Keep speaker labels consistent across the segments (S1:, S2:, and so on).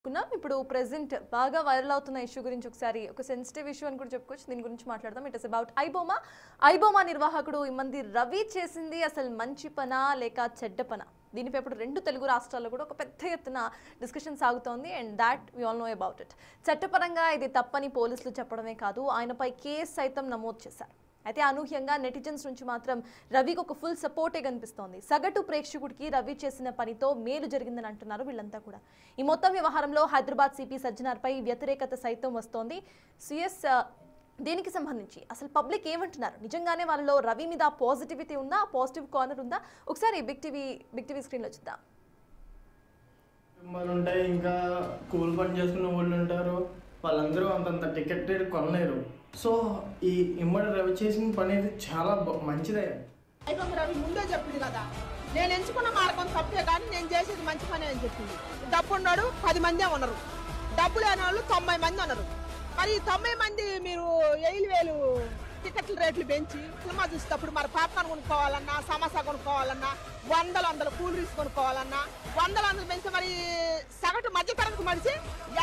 S1: ఇప్పుడు ప్రెజెంట్ బాగా వైరల్ అవుతున్న ఇష్యూ గురించి ఒకసారి ఒక సెన్సిటివ్ ఇష్యూ అని కూడా చెప్పుకోవచ్చు. దీని గురించి మాట్లాడదాం. ఇట్ ఇస్ అబౌట్ ఐబొమ్మ నిర్వాహకుడు ఇమ్మంది రవి చేసింది అసలు మంచి పనా లేక చెడ్డ పనా? దీనిపై ఇప్పుడు రెండు తెలుగు రాష్ట్రాల్లో కూడా ఒక పెద్ద ఎత్తున డిస్కషన్ సాగుతోంది. And that we all know about it. చట్టపరంగా ఇది తప్పని పోలీసులు చెప్పడమే కాదు, ఆయనపై కేసు సైతం నమోదు చేశారు. అయితే అనూహ్యంగా నెటిజన్స్ నుంచి మాత్రం రవికి ఒక ఫుల్ సపోర్టే కనిపిస్తోంది. సగటు ప్రేక్షకుడికి రవి చేసిన పనితో మేలు జరిగిందని అంటున్నారు వీళ్ళంతా కూడా. ఈ మొత్తం వ్యవహారంలో హైదరాబాద్ సిపి సజ్జనార్పై వ్యతిరేకత సైతం వస్తోంది. సిఎస్ దీనికి సంబంధించి అసలు పబ్లిక్ ఏమంటున్నారు? నిజంగానే వాళ్ళలో రవి మీద పాజిటివిటీ ఉందా, పాజిటివ్ కార్నర్ ఉందా? ఒకసారి బిగ్ టీవీ స్క్రీన్లో చూద్దాం.
S2: ఉంటాయి, ఇంకా కూలి పని చేసుకునే వాళ్ళు ఉంటారు, వాళ్ళందరూ అంతంత టికెట్ రేట్ కొనలేరు. సో ఈ ఇమ్మడి రవి చేసిన పని అయితే చాలా మంచిదే.
S3: రవి ముందే చెప్పింది కదా, నేను ఎంచుకున్న మార్గం తప్పే కానీ నేను చేసేది మంచి పని అని చెప్పింది. డబ్బు ఉన్నాడు 10 మందే ఉన్నారు, డబ్బు లేని వాళ్ళు 90 మంది ఉన్నారు. మరి 90 మంది మీరు 7,000 టికెట్ల రేట్లు పెంచి సినిమా చూసేటప్పుడు మరి పాప్కార్న్ కొనుక్కోవాలన్నా, సమోసా కొనుక్కోవాలన్నా, వందల కూల్ డ్రింక్స్ కొనుక్కోవాలన్నా, వందలు పెంచి మరి సగటు మధ్యతరగతి మనిషి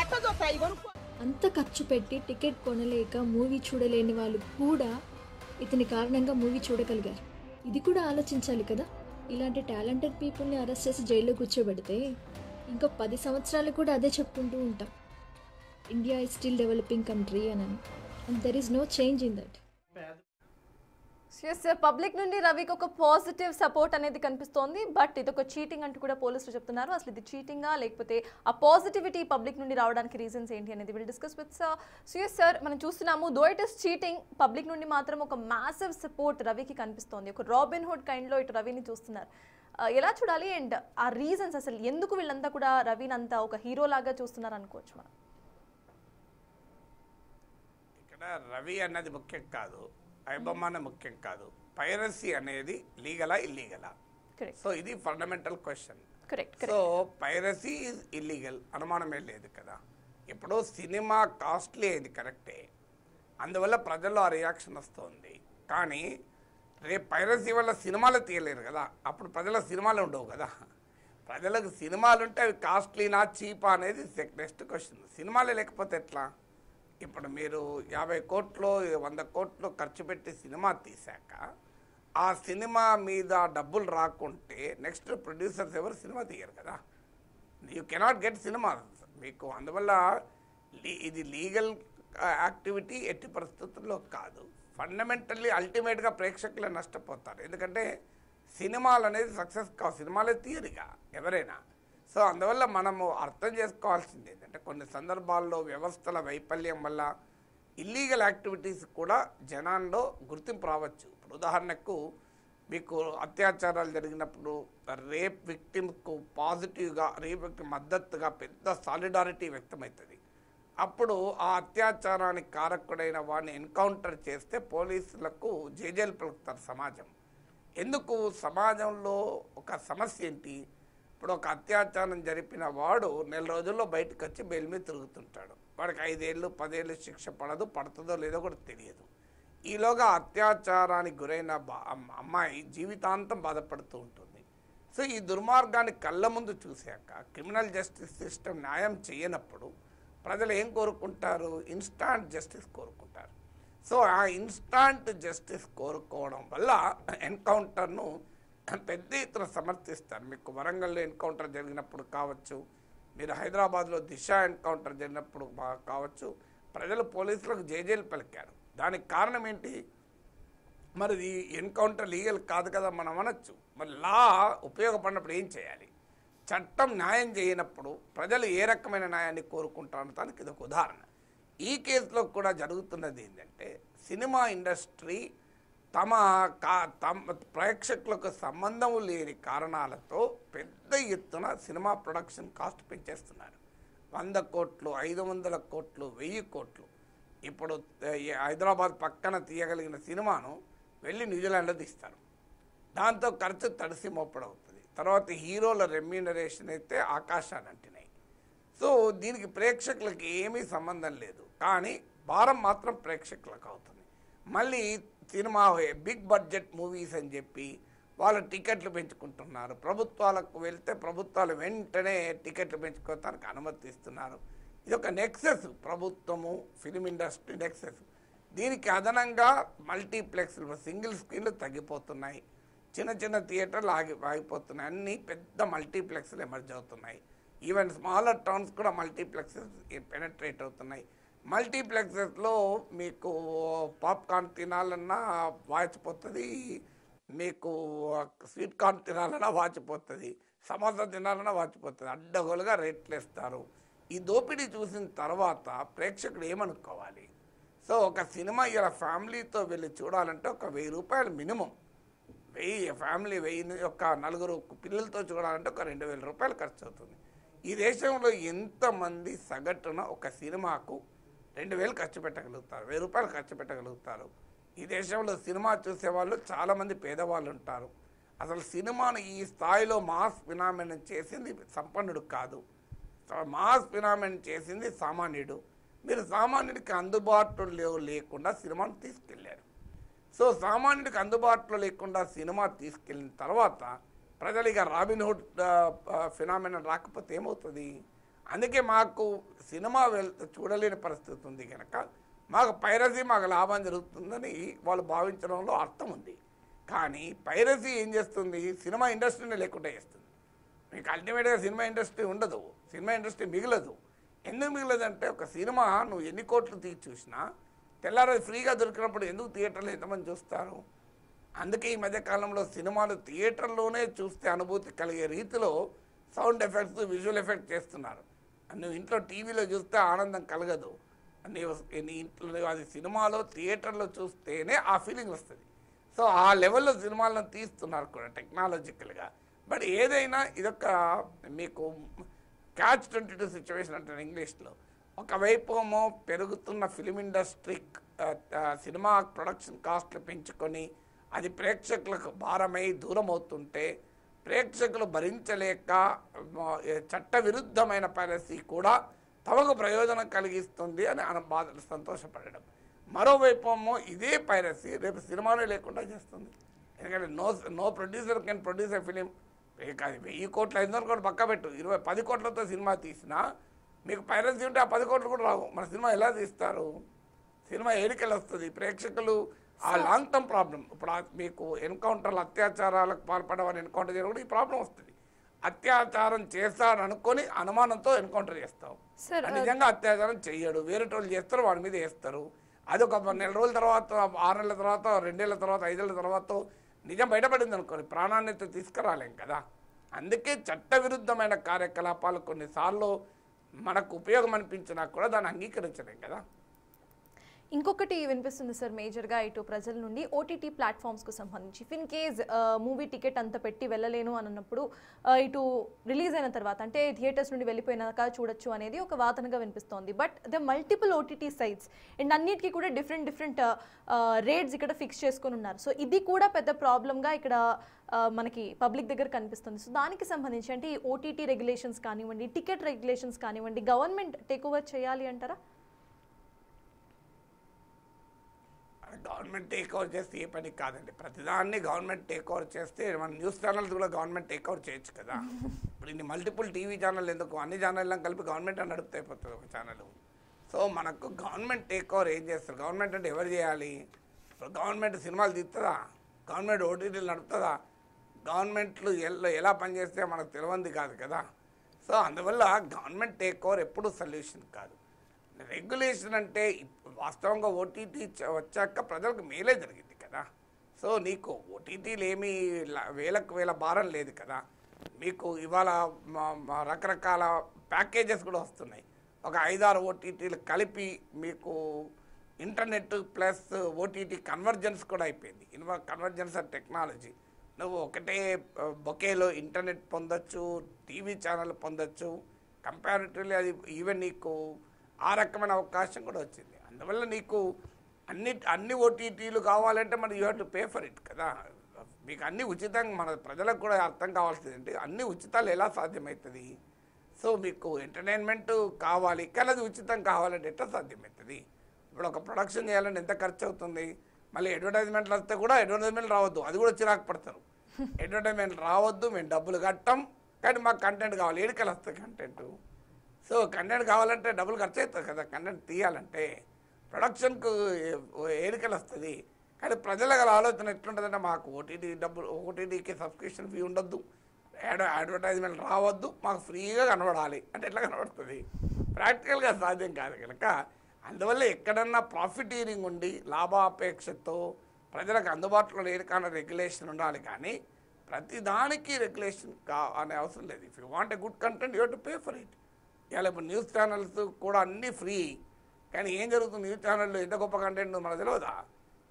S3: ఎట్ట చూస్తాయి కొనుక్కో.
S4: అంత ఖర్చు పెట్టి టికెట్ కొనలేక మూవీ చూడలేని వాళ్ళు కూడా ఇతని కారణంగా మూవీ చూడగలిగారు. ఇది కూడా ఆలోచించాలి కదా. ఇలాంటి టాలెంటెడ్ పీపుల్ని అరెస్ట్ చేసి జైల్లో కూర్చోబెడితే ఇంకా 10 సంవత్సరాలు కూడా అదే చెప్పుకుంటూ ఉంటాం, India is still developing country అని. And there is no change in that.
S1: Public నుండి రవికి ఒక పాజిటివ్ సపోర్ట్ అనేది కనిపిస్తోంది. బట్ ఇది ఒక చీటింగ్ అంటూ కూడా పోలీసులు చెప్తున్నారు. అసలు ఇది చీటింగా లేకపోతే ఆ పాజిటివిటీ పబ్లిక్ నుండి రావడానికి రీజన్స్ ఏంటి అనేది will discuss with CS sir. మనం చూస్తున్నాము, though it is cheating, public నుండి మాత్రం ఒక మ్యాసివ్ సపోర్ట్ రవికి కనిపిస్తోంది. ఒక రాబిన్ హుడ్ కైండ్లో ఇటు రవిని చూస్తున్నారు. ఎలా చూడాలి? అండ్ ఆ రీజన్స్ అసలు ఎందుకు వీళ్ళంతా కూడా రవిని అంతా ఒక హీరో లాగా చూస్తున్నారు అనుకోవచ్చు మనం?
S5: ఇక్కడ రవి అన్నది ముఖ్యం కాదు, ఐబొమ్మ ముఖ్యం కాదు, పైరసీ అనేది లీగలా ఇల్లీగలా? సో ఇది fundamental question. So piracy is illegal, అనుమానమే లేదు కదా. ఇప్పుడు సినిమా కాస్ట్లీ అయింది, కరెక్టే, అందువల్ల ప్రజల్లో ఆ రియాక్షన్ వస్తుంది. కానీ రేపు పైరసీ వల్ల సినిమాలు తీయలేరు కదా, అప్పుడు ప్రజల సినిమాలు ఉండవు కదా. ప్రజలకు సినిమాలు ఉంటే అవి కాస్ట్లీనా చీపా అనేది నెక్స్ట్ క్వశ్చన్. సినిమాలే లేకపోతే ఎట్లా? ఇప్పుడు మీరు 50 కోట్లు 100 కోట్లు ఖర్చు పెట్టి సినిమా తీశాక ఆ సినిమా మీద డబ్బులు రాకుంటే నెక్స్ట్ ప్రొడ్యూసర్స్ ఎవరు సినిమా తీయరు కదా. యూ కెనాట్ గెట్ సినిమా మీకు. అందువల్ల ఇది లీగల్ యాక్టివిటీ ఎట్టి పరిస్థితుల్లో కాదు. ఫండమెంటల్లీ అల్టిమేట్గా ప్రేక్షకులే నష్టపోతారు. ఎందుకంటే సినిమాలు అనేది సక్సెస్ కావు, సినిమాలే తీయరుగా ఎవరైనా. సో అందువల్ల మనము అర్థం చేసుకోవాల్సింది ఏంటంటే కొన్ని సందర్భాల్లో వ్యవస్థల వైఫల్యం వల్ల ఇల్లీగల్ యాక్టివిటీస్ కూడా జనాల్లో గుర్తింపు రావచ్చు. ఇప్పుడు ఉదాహరణకు మీకు అత్యాచారాలు జరిగినప్పుడు రేప్ విక్టిమ్కు పాజిటివ్గా, రేప్ విక్టిమ్ మద్దతుగా పెద్ద సాలిడారిటీ వ్యక్తమవుతుంది. అప్పుడు ఆ అత్యాచారానికి కారకుడైన వాడిని ఎన్కౌంటర్ చేస్తే పోలీసులకు జైలు పలుకుతారు సమాజం. ఎందుకు? సమాజంలో ఒక సమస్య ఏంటి? ఇప్పుడు ఒక అత్యాచారం జరిపిన వాడు నెల రోజుల్లో బయటకు వచ్చి బెయిల్ మీద తిరుగుతుంటాడు. వాడికి 5 ఏళ్ళు 10 ఏళ్ళు శిక్ష పడుతుందో లేదో కూడా తెలియదు. ఈలోగా అత్యాచారానికి గురైన అమ్మాయి జీవితాంతం బాధపడుతూ ఉంటుంది. సో ఈ దుర్మార్గాన్ని కళ్ళ ముందు చూశాక క్రిమినల్ జస్టిస్ సిస్టమ్ న్యాయం చేయనప్పుడు ప్రజలు ఏం కోరుకుంటారు? ఇన్స్టాంట్ జస్టిస్ కోరుకుంటారు. సో ఆ ఇన్స్టాంట్ జస్టిస్ కోరుకోవడం వల్ల ఎన్కౌంటర్ను పెద్ద ఎత్తున సమర్థిస్తారు. మీకు వరంగల్లో ఎన్కౌంటర్ జరిగినప్పుడు కావచ్చు, మీరు హైదరాబాద్లో దిశ ఎన్కౌంటర్ జరిగినప్పుడు కావచ్చు, ప్రజలు పోలీసులకు జైలు పలికారు. దానికి కారణం ఏంటి? మరి ఈ ఎన్కౌంటర్ లీగల్ కాదు కదా మనం అనొచ్చు. మరి లా ఉపయోగపడినప్పుడు ఏం చేయాలి? చట్టం న్యాయం చేయనప్పుడు ప్రజలు ఏ రకమైన న్యాయాన్ని కోరుకుంటారో దానికి ఇది ఒక ఉదాహరణ. ఈ కేసులో కూడా జరుగుతున్నది ఏంటంటే సినిమా ఇండస్ట్రీ తమ ప్రేక్షకులకు సంబంధం లేని కారణాలతో పెద్ద ఎత్తున సినిమా ప్రొడక్షన్ కాస్ట్ పెంచేస్తున్నారు. 100 కోట్లు 500 కోట్లు 1000 కోట్లు. ఇప్పుడు హైదరాబాద్ పక్కన తీయగలిగిన సినిమాను వెళ్ళి న్యూజిలాండ్లో తీస్తారు. దాంతో ఖర్చు తడిసి మోపడవుతుంది. తర్వాత హీరోల రెమ్యూనరేషన్ అయితే ఆకాశాన్ని అంటినాయి. సో దీనికి ప్రేక్షకులకు ఏమీ సంబంధం లేదు, కానీ భారం మాత్రం ప్రేక్షకులకు అవుతుంది. మళ్ళీ సినిమా బిగ్ బడ్జెట్ మూవీస్ అని చెప్పి వాళ్ళ టికెట్లు పెంచుకుంటున్నారు. ప్రభుత్వాలకు వెళ్తే ప్రభుత్వాలు వెంటనే టికెట్లు పెంచుకోవడానికి అనుమతిస్తున్నారు. ఇది ఒక నెక్సెస్, ప్రభుత్వము ఫిలిం ఇండస్ట్రీ నెక్సెస్. దీనికి అదనంగా మల్టీప్లెక్స్లు, సింగిల్ స్క్రీన్లు తగ్గిపోతున్నాయి, చిన్న చిన్న థియేటర్లు ఆగిపోతున్నాయి, అన్నీ పెద్ద మల్టీప్లెక్స్లు ఎమర్జ్ అవుతున్నాయి. ఈవెన్ స్మాలర్ టౌన్స్ కూడా మల్టీప్లెక్సెస్ పెనట్రేట్ అవుతున్నాయి. మల్టీప్లెక్సెస్లో మీకు పాప్కార్న్ తినాలన్నా వాచిపోతుంది, మీకు స్వీట్ కార్న్ తినాలన్నా వాచిపోతుంది, సమోసా తినాలన్నా వాచిపోతుంది. అడ్డగోలుగా రేట్లు వేస్తారు. ఈ దోపిడీ చూసిన తర్వాత ప్రేక్షకుడు ఏమనుకోవాలి? సో ఒక సినిమా ఇలా ఫ్యామిలీతో వెళ్ళి చూడాలంటే ఒక 1000 రూపాయలు మినిమం, ఫ్యామిలీ 1000 ఒక 4 పిల్లలతో చూడాలంటే ఒక 2000 రూపాయలు ఖర్చు అవుతుంది. ఈ దేశంలో ఎంతమంది సగటున ఒక సినిమాకు 2000 ఖర్చు పెట్టగలుగుతారు, 1000 రూపాయలు ఖర్చు పెట్టగలుగుతారు? ఈ దేశంలో సినిమా చూసేవాళ్ళు చాలామంది పేదవాళ్ళు ఉంటారు. అసలు సినిమాను ఈ స్థాయిలో మాస్ ఫినామినన్ చేసింది సంపన్నుడు కాదు, మాస్ ఫినామినన్ చేసింది సామాన్యుడు. మీరు సామాన్యుడికి అందుబాటులో లేకుండా సినిమాను తీసుకెళ్ళారు. సో సామాన్యుడికి అందుబాటులో లేకుండా సినిమా తీసుకెళ్ళిన తర్వాత ప్రజలుగా రాబిన్హుడ్ ఫినామినన్ రాకపోతే ఏమవుతుంది? అందుకే మాకు సినిమా చూడలేని పరిస్థితి ఉంది కనుక మాకు పైరసీ మాకు లాభం జరుగుతుందని వాళ్ళు భావించడంలో అర్థం ఉంది. కానీ పైరసీ ఏం చేస్తుంది? సినిమా ఇండస్ట్రీని లేకుండా చేస్తుంది. మీకు అల్టిమేట్గా సినిమా ఇండస్ట్రీ ఉండదు, సినిమా ఇండస్ట్రీ మిగలదు. ఎందుకు మిగలదంటే ఒక సినిమా నువ్వు ఎన్ని కోట్లు తీసి చూసినా తెల్లారి ఫ్రీగా దొరికినప్పుడు ఎందుకు థియేటర్లో ఎంతమంది చూస్తారు? అందుకే ఈ మధ్యకాలంలో సినిమాలు థియేటర్లోనే చూస్తే అనుభూతి కలిగే రీతిలో సౌండ్ ఎఫెక్ట్స్, విజువల్ ఎఫెక్ట్ చేస్తున్నారు. నువ్వు ఇంట్లో టీవీలో చూస్తే ఆనందం కలగదు, నీ ఇంట్లో అది సినిమాలో థియేటర్లో చూస్తేనే ఆ ఫీలింగ్ వస్తుంది. సో ఆ లెవెల్లో సినిమాలను తీస్తున్నారు కూడా టెక్నాలజికల్గా. బట్ ఏదైనా ఇదొక మీకు క్యాచ్ 22 సిచ్యువేషన్ అంటారు ఇంగ్లీష్లో. ఒకవైపు ఏమో పెరుగుతున్న ఫిలిం ఇండస్ట్రీ సినిమా ప్రొడక్షన్ కాస్ట్లు పెంచుకొని అది ప్రేక్షకులకు భారమై దూరం అవుతుంటే ప్రేక్షకులు భరించలేక చట్టవిరుద్ధమైన పైరసీ కూడా తమకు ప్రయోజనం కలిగిస్తుంది అని సంతోషపడడం. మరోవైపు ఏమో ఇదే పైరసీ రేపు సినిమానే లేకుండా చేస్తుంది. ఎందుకంటే no producer can produce a film. అది 1000 కోట్లు 500 కోట్లు పక్క పెట్టు, 10 కోట్లతో సినిమా తీసినా మీకు పైరసీ ఉంటే ఆ 10 కోట్లు కూడా రావు. మన సినిమా ఎలా తీస్తారు? సినిమా ఏడికెళ్ళి వస్తుంది? ప్రేక్షకులు ఆ లాంగ్ టర్మ్ ప్రాబ్లం. ఇప్పుడు మీకు ఎన్కౌంటర్లు, అత్యాచారాలకు పాల్పడవని ఎన్కౌంటర్ చేయడం కూడా ఈ ప్రాబ్లం వస్తుంది. అత్యాచారం చేస్తారనుకొని అనుమానంతో ఎన్కౌంటర్ చేస్తాం, నిజంగా అత్యాచారం చెయ్యడు, వేరేటోళ్ళు చేస్తారు, వాడి మీద వేస్తారు. అది ఒక 4 నెలల తర్వాత, 6 నెలల తర్వాత, 2 ఏళ్ళ తర్వాత, 5 ఏళ్ళ తర్వాత నిజం బయటపడింది అనుకోని ప్రాణాన్ని తీసుకురాలేం కదా. అందుకే చట్టవిరుద్ధమైన కార్యకలాపాలు కొన్నిసార్లు మనకు ఉపయోగం అనిపించినా కూడా దాన్ని అంగీకరించలేం కదా.
S1: ఇంకొకటి వినిపిస్తుంది సార్ మేజర్గా ఇటు ప్రజల నుండి ఓటీటీ ప్లాట్ఫామ్స్కు సంబంధించి. ఇన్ కేస్ మూవీ టికెట్ అంత పెట్టి వెళ్ళలేను అని అన్నప్పుడు ఇటు రిలీజ్ అయిన తర్వాత అంటే థియేటర్స్ నుండి వెళ్ళిపోయినాక చూడొచ్చు అనేది ఒక వాదనగా వినిపిస్తోంది. But the multiple OTT sites and అన్నిటికీ కూడా డిఫరెంట్ రేట్స్ ఇక్కడ ఫిక్స్ చేసుకొని ఉన్నారు. సో ఇది కూడా పెద్ద ప్రాబ్లంగా ఇక్కడ మనకి పబ్లిక్ దగ్గర కనిపిస్తుంది. సో దానికి సంబంధించి అంటే ఈ ఓటీటీ రెగ్యులేషన్స్ కానివ్వండి, టికెట్ రెగ్యులేషన్స్ కానివ్వండి, గవర్నమెంట్ టేక్ ఓవర్ చేయాలి అంటారా?
S5: గవర్నమెంట్ టేక్ ఓవర్ చేస్తే ఏ పని కాదండి. ప్రతిదాన్ని గవర్నమెంట్ టేక్ ఓవర్ చేస్తే మన న్యూస్ ఛానల్స్ కూడా గవర్నమెంట్ టేక్ ఓవర్ చేయొచ్చు కదా. ఇప్పుడు ఇన్ని మల్టిపుల్ టీవీ ఛానల్ ఎందుకు? అన్ని ఛానళ్ళని కలిపి గవర్నమెంట్ అని నడుపుతా అయిపోతుంది ఒక ఛానల్. సో మనకు గవర్నమెంట్ టేక్ ఓవర్ ఏం చేస్తారు? గవర్నమెంట్ అంటే ఎవరు చేయాలి? ఇప్పుడు గవర్నమెంట్ సినిమాలు తీస్తుందా? గవర్నమెంట్ ఓటీటీలు నడుపుతుందా? గవర్నమెంట్లు ఎలా పనిచేస్తే మనకు తెలియంది కాదు కదా. సో అందువల్ల గవర్నమెంట్ టేక్ ఓవర్ ఎప్పుడూ సొల్యూషన్ కాదు. రెగ్యులేషన్ అంటే వాస్తవంగా ఓటీటీ వచ్చాక ప్రజలకు మేలే జరిగింది కదా. సో నీకు ఓటీటీలు ఏమీ వేలకు వేల భారం లేదు కదా. మీకు ఇవాళ రకరకాల ప్యాకేజెస్ కూడా వస్తున్నాయి. ఒక 5-6 ఓటీటీలు కలిపి మీకు ఇంటర్నెట్ ప్లస్ ఓటీటీ కన్వర్జెన్స్ కూడా అయిపోయింది. Convergence and technology. నువ్వు ఒకటే బొకేలో ఇంటర్నెట్ పొందొచ్చు, టీవీ ఛానల్ పొందొచ్చు. కంపారిటివ్లీ అది ఈవెన్ నీకు ఆ రకమైన అవకాశం కూడా వచ్చింది. అందువల్ల నీకు అన్ని ఓటీటీలు కావాలంటే మరి you have to pay for it కదా. మీకు అన్నీ ఉచితంగా మన ప్రజలకు కూడా అర్థం కావాల్సింది ఏంటి, అన్ని ఉచితాలు ఎలా సాధ్యమవుతుంది? సో మీకు ఎంటర్టైన్మెంట్ కావాలి కానీ అది ఉచితం కావాలంటే ఎట్లా సాధ్యమవుతుంది? ఇప్పుడు ఒక ప్రొడక్షన్ చేయాలంటే ఎంత ఖర్చు అవుతుంది? మళ్ళీ అడ్వర్టైజ్మెంట్లు వస్తే కూడా అడ్వర్టైజ్మెంట్లు రావద్దు, అది కూడా చిరాకు పడతారు. అడ్వర్టైజ్మెంట్ రావద్దు, మేము డబ్బులు కట్టాం, కానీ మాకు కంటెంట్ కావాలి. ఏడికలు వస్తుంది కంటెంట్? సో కంటెంట్ కావాలంటే డబ్బులు ఖర్చు అవుతుంది కదా, కంటెంట్ తీయాలంటే ప్రొడక్షన్కు ఏడికలు వస్తుంది. కానీ ప్రజల గల ఆలోచన ఎట్లుంటుందంటే మాకు ఓటీటీకి సబ్స్క్రిప్షన్ ఫీ ఉండొద్దు, అడ్వర్టైజ్మెంట్ రావద్దు, మాకు ఫ్రీగా కనబడాలి అంటే ఎట్లా కనబడుతుంది? ప్రాక్టికల్గా సాధ్యం కాదు కనుక అందువల్ల ఎక్కడన్నా ప్రాఫిటీరింగ్ ఉండి లాభాపేక్షతో ప్రజలకు అందుబాటులో లేనికన్నా రెగ్యులేషన్ ఉండాలి. కానీ ప్రతిదానికి రెగ్యులేషన్ అనే అవసరం లేదు. If you want a good content you have to pay for it. ఇలా ఇప్పుడు న్యూస్ ఛానల్స్ కూడా అన్నీ ఫ్రీ, కానీ ఏం జరుగుతుంది? న్యూస్ ఛానల్లో ఎంత గొప్ప కంటెంట్ మనకు తెలియదా?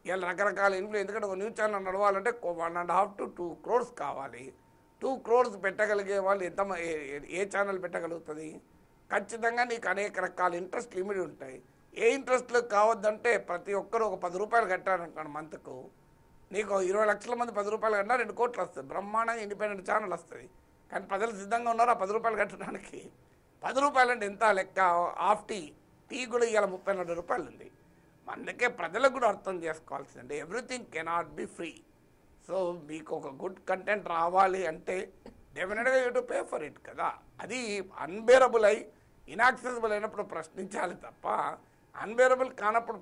S5: ఇలా రకరకాల ఇంట్లో, ఎందుకంటే ఒక న్యూస్ ఛానల్ నడవాలంటే 1.5 to 2 crores కావాలి. 2 crores పెట్టగలిగే వాళ్ళు ఏ ఛానల్ పెట్టగలుగుతుంది? ఖచ్చితంగా నీకు అనేక రకాల ఇంట్రెస్ట్ లిమిట్ ఉంటాయి. ఏ ఇంట్రెస్ట్లు కావద్దంటే ప్రతి ఒక్కరు ఒక 10 రూపాయలు కట్టారనుకోండి మంత్కు, నీకు 20 లక్షల మంది 10 రూపాయలు కట్టినా 2 కోట్లు వస్తుంది, బ్రహ్మాండంగా ఇండిపెండెంట్ ఛానల్ వస్తుంది. కానీ ప్రజలు సిద్ధంగా ఉన్నారు ఆ 10 రూపాయలు కట్టడానికి. 10 రూపాయలు అంటే ఎంత లెక్క? హాఫ్ టీ కూడా ఇవాళ 34 రూపాయలు ఉంది. అందుకే ప్రజలకు కూడా అర్థం చేసుకోవాల్సిందండి, everything cannot be free. So మీకు ఒక గుడ్ కంటెంట్ రావాలి అంటే డెఫినెట్గా you to pay for it కదా. అది అన్బేరబుల్ అయి ఇన్యాక్సెసిబుల్ అయినప్పుడు ప్రశ్నించాలి తప్ప, అన్బేరబుల్ కానప్పుడు